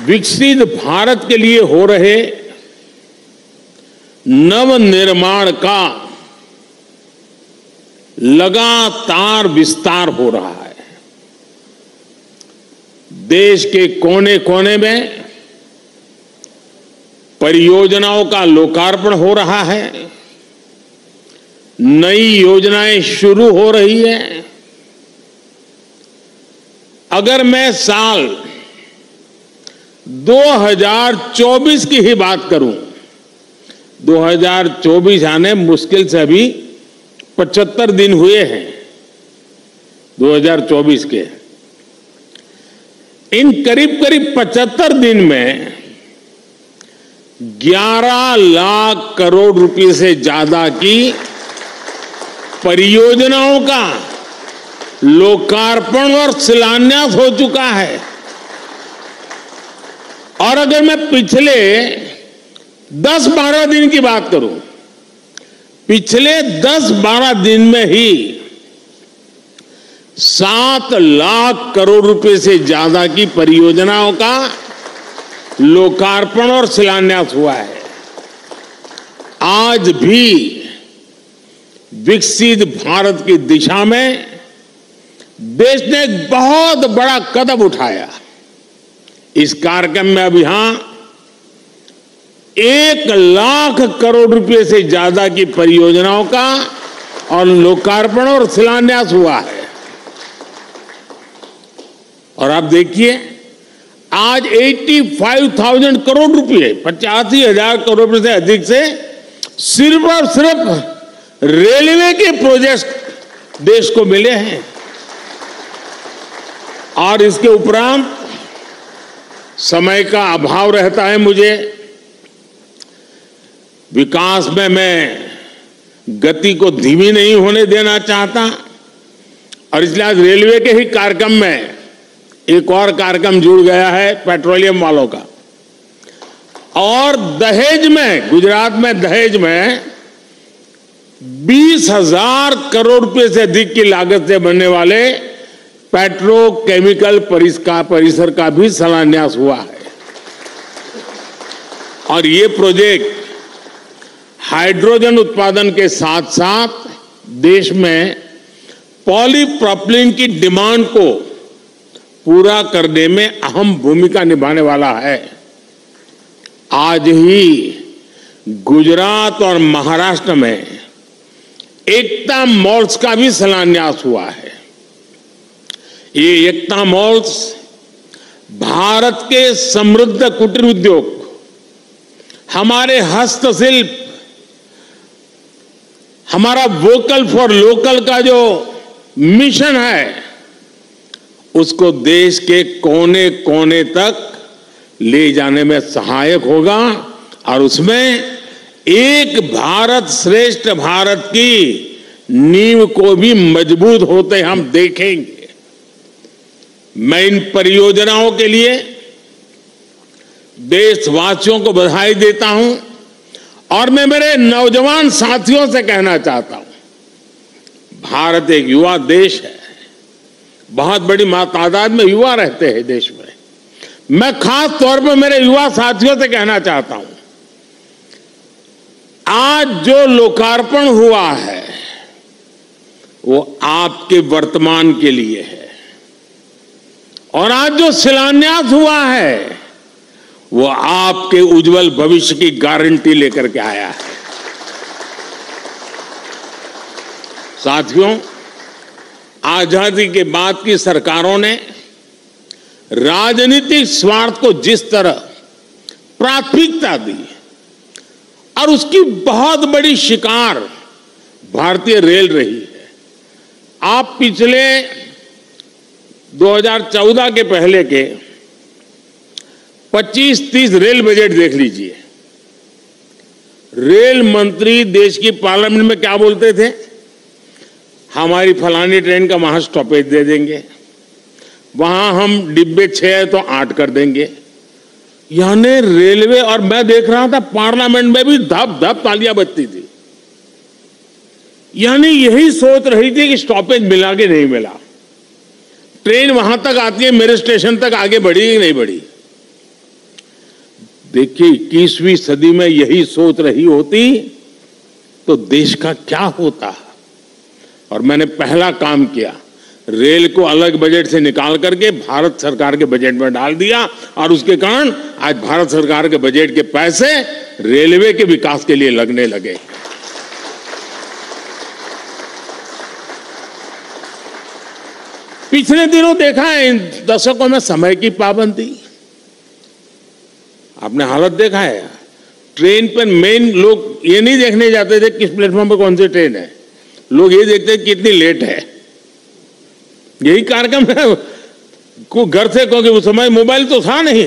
विकसित भारत के लिए हो रहे नवनिर्माण का लगातार विस्तार हो रहा है। देश के कोने कोने में परियोजनाओं का लोकार्पण हो रहा है, नई योजनाएं शुरू हो रही है। अगर मैं साल 2024 की ही बात करूं, 2024 आने मुश्किल से अभी 75 दिन हुए हैं 2024 के। इन करीब करीब 75 दिन में 11 लाख करोड़ रुपए से ज्यादा की परियोजनाओं का लोकार्पण और शिलान्यास हो चुका है। और अगर मैं पिछले 10-12 दिन की बात करूं, पिछले 10-12 दिन में ही 7 लाख करोड़ रुपए से ज्यादा की परियोजनाओं का लोकार्पण और शिलान्यास हुआ है। आज भी विकसित भारत की दिशा में देश ने एक बहुत बड़ा कदम उठाया। इस कार्यक्रम में अब यहां 1 लाख करोड़ रुपए से ज्यादा की परियोजनाओं का और लोकार्पण और शिलान्यास हुआ है। और आप देखिए, आज 85,000 करोड़ रुपए, 85,000 करोड़ रुपए से अधिक से सिर्फ और सिर्फ रेलवे के प्रोजेक्ट देश को मिले हैं। और इसके उपरांत समय का अभाव रहता है मुझे, विकास में मैं गति को धीमी नहीं होने देना चाहता, और इसलिए आज रेलवे के ही कार्यक्रम में एक और कार्यक्रम जुड़ गया है पेट्रोलियम वालों का। और दहेज में, गुजरात में दहेज में 20,000 करोड़ रुपए से अधिक की लागत से बनने वाले पेट्रोकेमिकल परिसर का भी शिलान्यास हुआ है। और ये प्रोजेक्ट हाइड्रोजन उत्पादन के साथ साथ देश में पॉलीप्रोपिलीन की डिमांड को पूरा करने में अहम भूमिका निभाने वाला है। आज ही गुजरात और महाराष्ट्र में एकता मॉल्स का भी शिलान्यास हुआ है। ये एकता मॉल्स भारत के समृद्ध कुटीर उद्योग, हमारे हस्तशिल्प, हमारा वोकल फॉर लोकल का जो मिशन है, उसको देश के कोने कोने तक ले जाने में सहायक होगा। और उसमें एक भारत श्रेष्ठ भारत की नींव को भी मजबूत होते हम देखेंगे। मैं इन परियोजनाओं के लिए देशवासियों को बधाई देता हूं, और मैं मेरे नौजवान साथियों से कहना चाहता हूं, भारत एक युवा देश है, बहुत बड़ी तादाद में युवा रहते हैं देश में। मैं खास तौर पर मेरे युवा साथियों से कहना चाहता हूं, आज जो लोकार्पण हुआ है वो आपके वर्तमान के लिए है, और आज जो शिलान्यास हुआ है वो आपके उज्जवल भविष्य की गारंटी लेकर के आया है। साथियों, आजादी के बाद की सरकारों ने राजनीतिक स्वार्थ को जिस तरह प्राथमिकता दी, और उसकी बहुत बड़ी शिकार भारतीय रेल रही है। आप पिछले 2014 के पहले के 25-30 रेल बजट देख लीजिए। रेल मंत्री देश की पार्लियामेंट में क्या बोलते थे? हमारी फलानी ट्रेन का वहां स्टॉपेज दे देंगे, वहां हम डिब्बे 6 तो 8 कर देंगे। यानी रेलवे, और मैं देख रहा था पार्लियामेंट में भी धप धप तालियां बजती थी। यानी यही सोच रही थी कि स्टॉपेज मिला कि नहीं मिला, ट्रेन वहां तक आती है, मेरे स्टेशन तक आगे बढ़ी कि नहीं बढ़ी। देखिए 21वीं सदी में यही सोच रही होती तो देश का क्या होता। और मैंने पहला काम किया, रेल को अलग बजट से निकाल करके भारत सरकार के बजट में डाल दिया और उसके कारण आज भारत सरकार के बजट के पैसे रेलवे के विकास के लिए लगने लगे। पिछले दिनों देखा है इन दशकों में समय की पाबंदी, आपने हालत देखा है। ट्रेन पर मेन लोग ये नहीं देखने जाते थे किस प्लेटफॉर्म पर कौन सी ट्रेन है, लोग ये देखते हैं कितनी लेट है। यही कार्यक्रम है को घर से, क्योंकि उस समय मोबाइल तो था नहीं,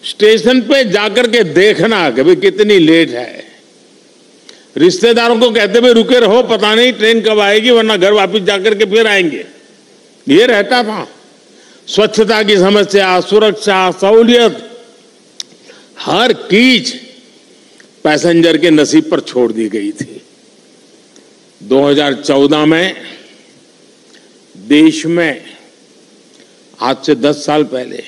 स्टेशन पे जाकर के देखना कि भाई कितनी लेट है। रिश्तेदारों को कहते भाई रुके रहो, पता नहीं ट्रेन कब आएगी, वरना घर वापस जाकर के फिर आएंगे। ये रहता था। स्वच्छता की समस्या, सुरक्षा, सहूलियत, हर चीज पैसेंजर के नसीब पर छोड़ दी गई थी। 2014 में देश में आज से 10 साल पहले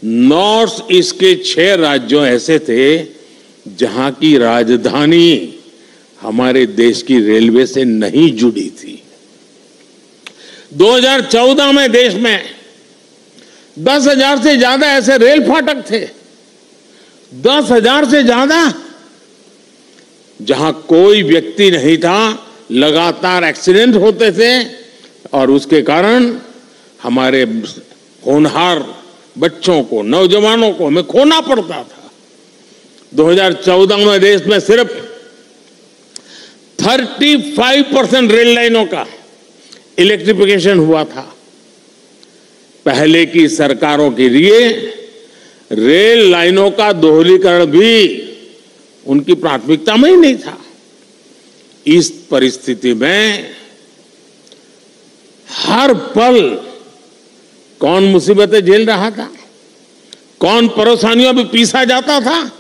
नॉर्थ ईस्ट के 6 राज्यों ऐसे थे जहां की राजधानी हमारे देश की रेलवे से नहीं जुड़ी थी। 2014 में देश में 10,000 से ज्यादा ऐसे रेल फाटक थे, 10,000 से ज्यादा, जहां कोई व्यक्ति नहीं था, लगातार एक्सीडेंट होते थे और उसके कारण हमारे होनहार बच्चों को, नौजवानों को हमें खोना पड़ता था। 2014 में देश में सिर्फ 35% रेल लाइनों का इलेक्ट्रिफिकेशन हुआ था। पहले की सरकारों के लिए रेल लाइनों का दोहरीकरण भी उनकी प्राथमिकता में ही नहीं था। इस परिस्थिति में हर पल कौन मुसीबतें झेल रहा था, कौन परेशानियों में पीसा जाता था?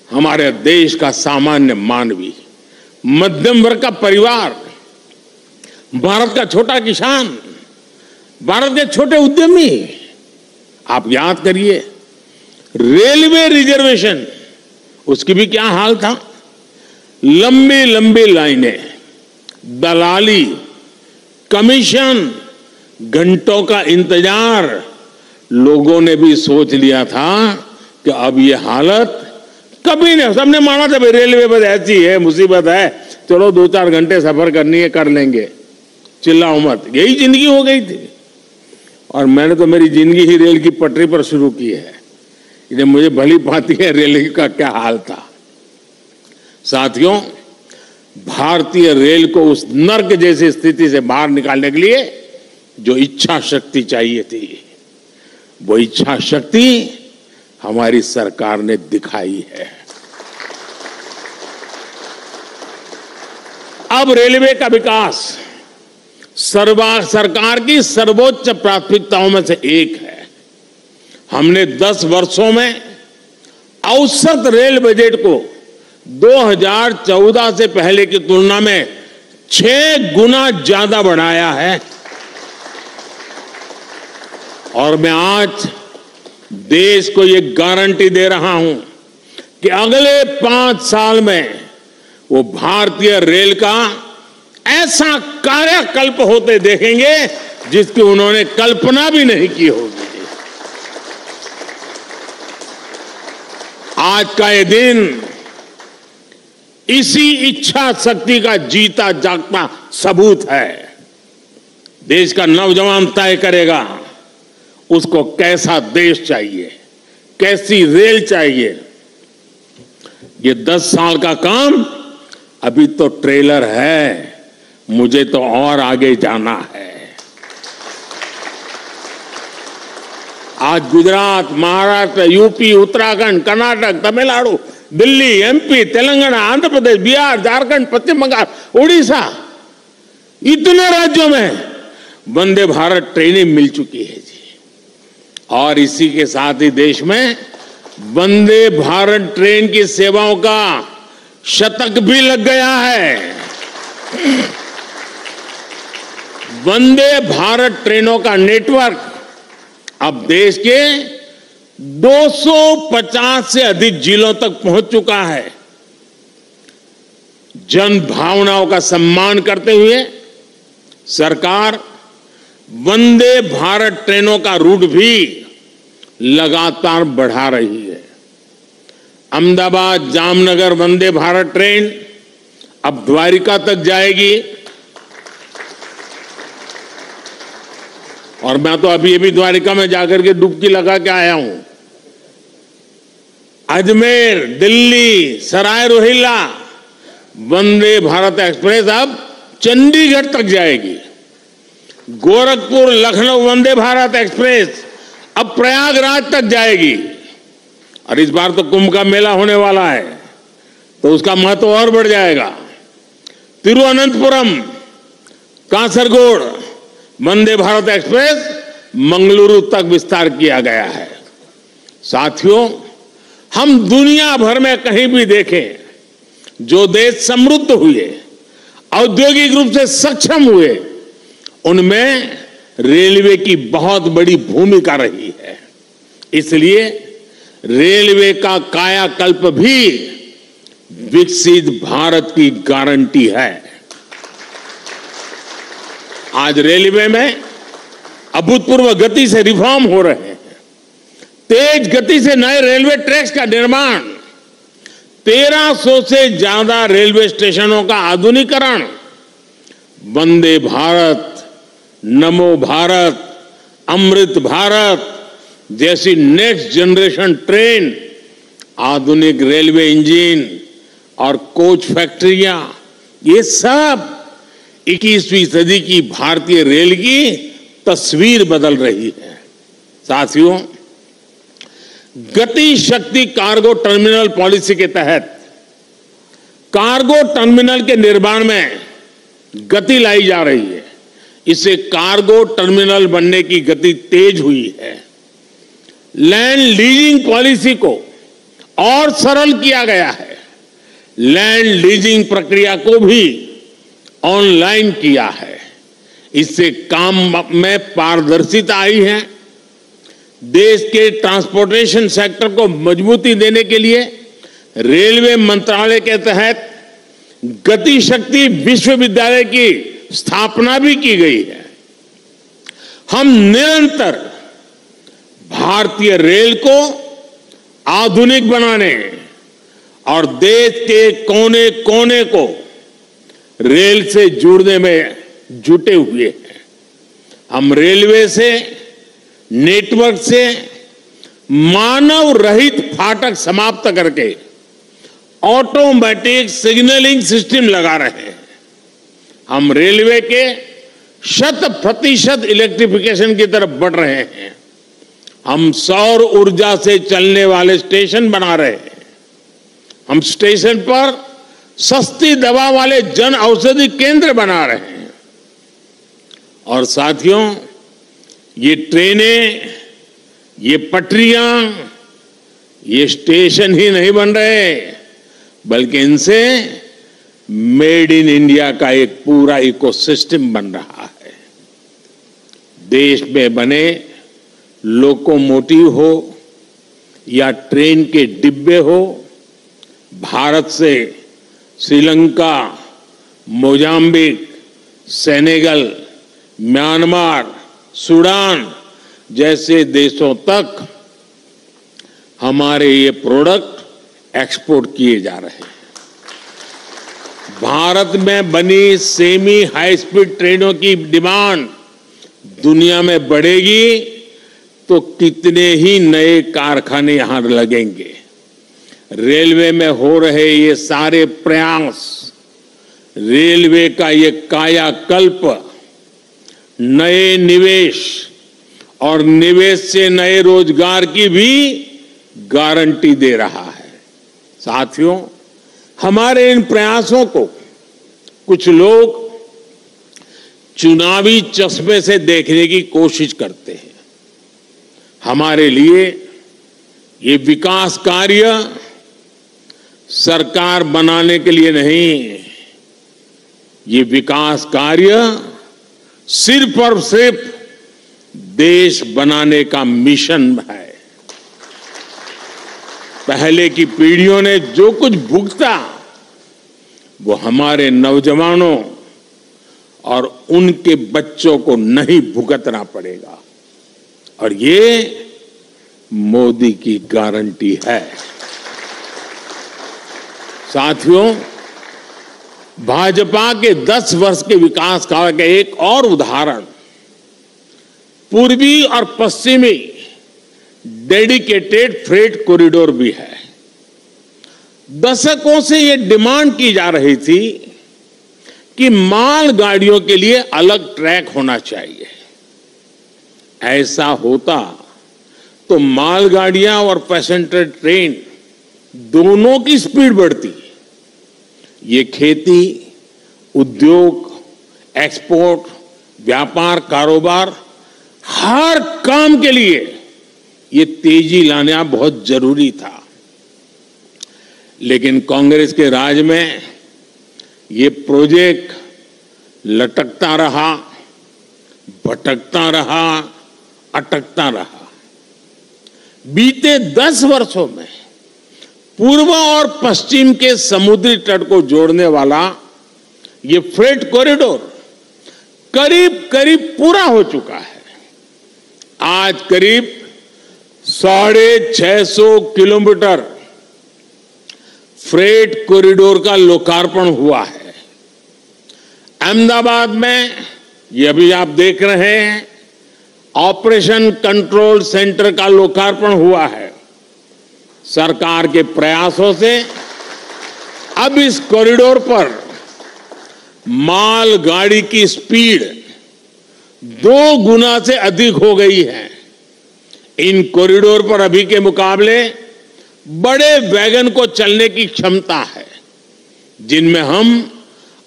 हमारे देश का सामान्य मानवी, मध्यम वर्ग का परिवार, भारत का छोटा किसान, भारत के छोटे उद्यमी। आप याद करिए, रेलवे रिजर्वेशन, उसकी भी क्या हाल था। लंबी लंबी लाइनें, दलाली, कमीशन, घंटों का इंतजार। लोगों ने भी सोच लिया था कि अब ये हालत कभी नहीं, सबने माना था भाई रेलवे बस ऐसी है, मुसीबत है, चलो 2-4 घंटे सफर करनी है कर लेंगे, चिल्लाओ मत। यही जिंदगी हो गई थी। और मैंने तो मेरी जिंदगी ही रेल की पटरी पर शुरू की है, इसलिए मुझे भली भांति है रेल का क्या हाल था। साथियों, भारतीय रेल को उस नर्क जैसी स्थिति से बाहर निकालने के लिए जो इच्छा शक्ति चाहिए थी, वो इच्छा शक्ति हमारी सरकार ने दिखाई है। अब रेलवे का विकास सरकार की सर्वोच्च प्राथमिकताओं में से एक है। हमने 10 वर्षों में औसत रेल बजट को 2014 से पहले की तुलना में 6 गुना ज्यादा बढ़ाया है। और मैं आज देश को ये गारंटी दे रहा हूं कि अगले 5 साल में वो भारतीय रेल का ऐसा कार्यकल्प होते देखेंगे जिसकी उन्होंने कल्पना भी नहीं की होगी। आज का ये दिन इसी इच्छा शक्ति का जीता जागता सबूत है। देश का नौजवान तय करेगा उसको कैसा देश चाहिए, कैसी रेल चाहिए। ये 10 साल का काम अभी तो ट्रेलर है, मुझे तो और आगे जाना है। आज गुजरात, महाराष्ट्र, यूपी, उत्तराखंड, कर्नाटक, तमिलनाडु, दिल्ली, एमपी, तेलंगाना, आंध्र प्रदेश, बिहार, झारखंड, पश्चिम बंगाल, उड़ीसा, इतने राज्यों में वंदे भारत ट्रेनें मिल चुकी है जी। और इसी के साथ ही देश में वंदे भारत ट्रेन की सेवाओं का शतक भी लग गया है। वंदे भारत ट्रेनों का नेटवर्क अब देश के 250 से अधिक जिलों तक पहुंच चुका है। जन भावनाओं का सम्मान करते हुए सरकार वंदे भारत ट्रेनों का रूट भी लगातार बढ़ा रही है। अहमदाबाद जामनगर वंदे भारत ट्रेन अब द्वारिका तक जाएगी और मैं तो अभी द्वारिका में जाकर के डुबकी लगा के आया हूं। अजमेर, दिल्ली, सराय रोहिल्ला वंदे भारत एक्सप्रेस अब चंडीगढ़ तक जाएगी। गोरखपुर लखनऊ वंदे भारत एक्सप्रेस अब प्रयागराज तक जाएगी। और इस बार तो कुंभ का मेला होने वाला है तो उसका महत्व और बढ़ जाएगा। तिरुवनंतपुरम कासरगोड वंदे भारत एक्सप्रेस मंगलुरु तक विस्तार किया गया है। साथियों, हम दुनिया भर में कहीं भी देखें, जो देश समृद्ध हुए, औद्योगिक रूप से सक्षम हुए, उनमें रेलवे की बहुत बड़ी भूमिका रही है। इसलिए रेलवे का कायाकल्प भी विकसित भारत की गारंटी है। आज रेलवे में अभूतपूर्व गति से रिफॉर्म हो रहे हैं। तेज गति से नए रेलवे ट्रैक्स का निर्माण, 1300 से ज्यादा रेलवे स्टेशनों का आधुनिकीकरण, वंदे भारत, नमो भारत, अमृत भारत जैसी नेक्स्ट जनरेशन ट्रेन, आधुनिक रेलवे इंजन और कोच फैक्ट्रियां, ये सब 21वीं सदी की भारतीय रेल की तस्वीर बदल रही है। साथियों, गति शक्ति कार्गो टर्मिनल पॉलिसी के तहत कार्गो टर्मिनल के निर्माण में गति लाई जा रही है। इससे कार्गो टर्मिनल बनने की गति तेज हुई है। लैंड लीजिंग पॉलिसी को और सरल किया गया है। लैंड लीजिंग प्रक्रिया को भी ऑनलाइन किया है। इससे काम में पारदर्शिता आई है। देश के ट्रांसपोर्टेशन सेक्टर को मजबूती देने के लिए रेलवे मंत्रालय के तहत गति शक्ति विश्वविद्यालय की स्थापना भी की गई है। हम निरंतर भारतीय रेल को आधुनिक बनाने और देश के कोने कोने को रेल से जोड़ने में जुटे हुए हैं। हम रेलवे से, नेटवर्क से मानव रहित फाटक समाप्त करके ऑटोमेटिक सिग्नलिंग सिस्टम लगा रहे हैं। हम रेलवे के 100% इलेक्ट्रिफिकेशन की तरफ बढ़ रहे हैं। हम सौर ऊर्जा से चलने वाले स्टेशन बना रहे हैं। हम स्टेशन पर सस्ती दवा वाले जन औषधि केंद्र बना रहे हैं। और साथियों, ये ट्रेनें, ये पटरियां, ये स्टेशन ही नहीं बन रहे, बल्कि इनसे मेड इन इंडिया का एक पूरा इकोसिस्टम बन रहा है। देश में बने लोकोमोटिव हो या ट्रेन के डिब्बे हो, भारत से Sri Lanka, Mozambique, Senegal, Myanmar, Sudan जैसे देशों तक हमारे ये प्रोडक्ट एक्सपोर्ट किए जा रहे हैं। भारत में बनी सेमी हाई स्पीड ट्रेनों की डिमांड दुनिया में बढ़ेगी तो कितने ही नए कारखाने यहां लगेंगे। रेलवे में हो रहे ये सारे प्रयास, रेलवे का ये कायाकल्प नए निवेश और निवेश से नए रोजगार की भी गारंटी दे रहा है। साथियों, हमारे इन प्रयासों को कुछ लोग चुनावी चश्मे से देखने की कोशिश करते हैं। हमारे लिए ये विकास कार्य सरकार बनाने के लिए नहीं, ये विकास कार्य सिर्फ और सिर्फ देश बनाने का मिशन है। पहले की पीढ़ियों ने जो कुछ भुगता वो हमारे नौजवानों और उनके बच्चों को नहीं भुगतना पड़ेगा, और ये मोदी की गारंटी है। साथियों, भाजपा के 10 वर्ष के विकास काल का एक और उदाहरण पूर्वी और पश्चिमी डेडिकेटेड फ्रेट कॉरिडोर भी है। दशकों से ये डिमांड की जा रही थी कि माल गाड़ियों के लिए अलग ट्रैक होना चाहिए। ऐसा होता तो मालगाड़ियां और पैसेंजर ट्रेन दोनों की स्पीड बढ़ती। ये खेती, उद्योग, एक्सपोर्ट, व्यापार, कारोबार, हर काम के लिए ये तेजी लाना बहुत जरूरी था। लेकिन कांग्रेस के राज में ये प्रोजेक्ट लटकता रहा, भटकता रहा, अटकता रहा। बीते 10 वर्षों में पूर्व और पश्चिम के समुद्री तट को जोड़ने वाला ये फ्रेट कॉरिडोर करीब करीब पूरा हो चुका है। आज करीब 650 किलोमीटर फ्रेट कॉरिडोर का लोकार्पण हुआ है। अहमदाबाद में ये अभी आप देख रहे हैं, ऑपरेशन कंट्रोल सेंटर का लोकार्पण हुआ है। सरकार के प्रयासों से अब इस कॉरिडोर पर माल गाड़ी की स्पीड 2 गुना से अधिक हो गई है। इन कॉरिडोर पर अभी के मुकाबले बड़े वैगन को चलने की क्षमता है, जिनमें हम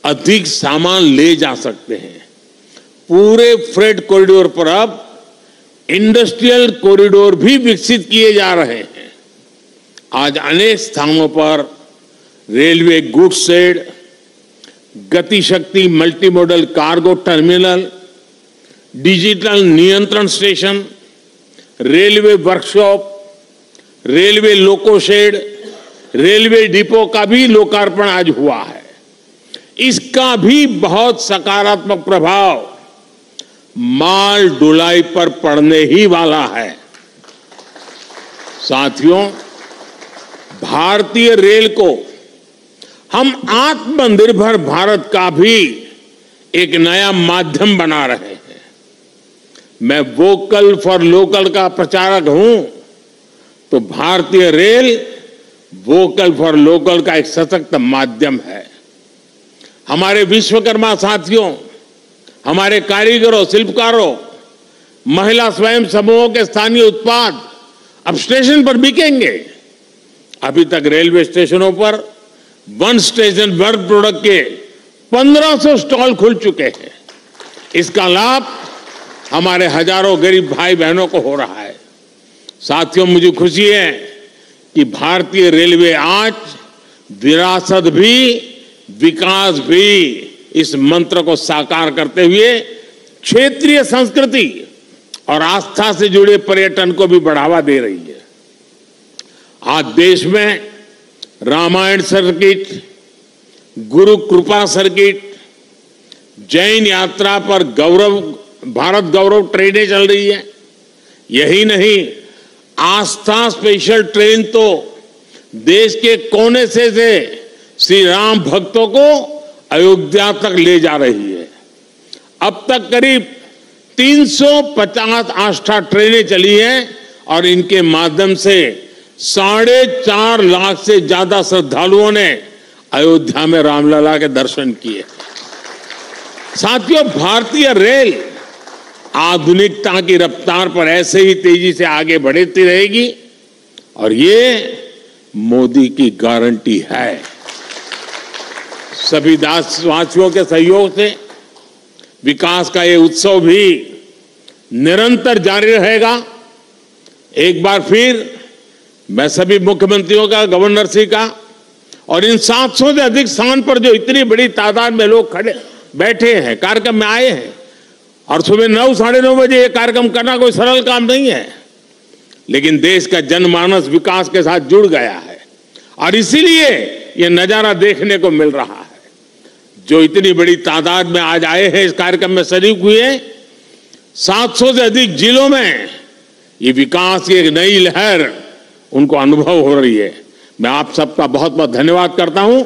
अधिक सामान ले जा सकते हैं। पूरे फ्रेट कॉरिडोर पर अब इंडस्ट्रियल कॉरिडोर भी विकसित किए जा रहे हैं। आज अनेक स्थानों पर railway goods shed, Gati Shakti multi modal cargo terminal, digital नियंत्रण station, railway workshop, railway loco shed, railway depot का भी लोकार्पण आज हुआ है। इसका भी बहुत सकारात्मक प्रभाव माल ढुलाई पर पड़ने ही वाला है। साथियों, भारतीय रेल को हम आत्मनिर्भर भारत का भी एक नया माध्यम बना रहे हैं। मैं वोकल फॉर लोकल का प्रचारक हूं, तो भारतीय रेल वोकल फॉर लोकल का एक सशक्त माध्यम है। हमारे विश्वकर्मा साथियों, हमारे कारीगरों, शिल्पकारों, महिला स्वयं समूहों के स्थानीय उत्पाद अब स्टेशन पर बिकेंगे। अभी तक रेलवे स्टेशनों पर वन स्टेशन वर्क प्रोडक्ट के 1500 स्टॉल खुल चुके हैं। इसका लाभ हमारे हजारों गरीब भाई बहनों को हो रहा है। साथियों, मुझे खुशी है कि भारतीय रेलवे आज विरासत भी विकास भी इस मंत्र को साकार करते हुए क्षेत्रीय संस्कृति और आस्था से जुड़े पर्यटन को भी बढ़ावा दे रही है। आज देश में रामायण सर्किट, गुरु कृपा सर्किट, जैन यात्रा पर भारत गौरव ट्रेनें चल रही है। यही नहीं, आस्था स्पेशल ट्रेन तो देश के कोने से श्री राम भक्तों को अयोध्या तक ले जा रही है। अब तक करीब 350 आस्था ट्रेनें चली हैं और इनके माध्यम से 4.5 लाख से ज्यादा श्रद्धालुओं ने अयोध्या में रामलला के दर्शन किए। साथियों, भारतीय रेल आधुनिकता की रफ्तार पर ऐसे ही तेजी से आगे बढ़ती रहेगी और ये मोदी की गारंटी है। सभी देशवासियों के सहयोग से विकास का ये उत्सव भी निरंतर जारी रहेगा। एक बार फिर मैं सभी मुख्यमंत्रियों का, गवर्नर श्री का और इन 700 से अधिक स्थान पर जो इतनी बड़ी तादाद में लोग खड़े बैठे हैं, कार्यक्रम में आए हैं, और सुबह 9, साढ़े 9 बजे ये कार्यक्रम करना कोई सरल काम नहीं है। लेकिन देश का जनमानस विकास के साथ जुड़ गया है और इसीलिए ये नजारा देखने को मिल रहा है। जो इतनी बड़ी तादाद में आज आए हैं, इस कार्यक्रम में शरीक हुए, 700 से अधिक जिलों में ये विकास की एक नई लहर उनको अनुभव हो रही है। मैं आप सबका बहुत बहुत धन्यवाद करता हूं।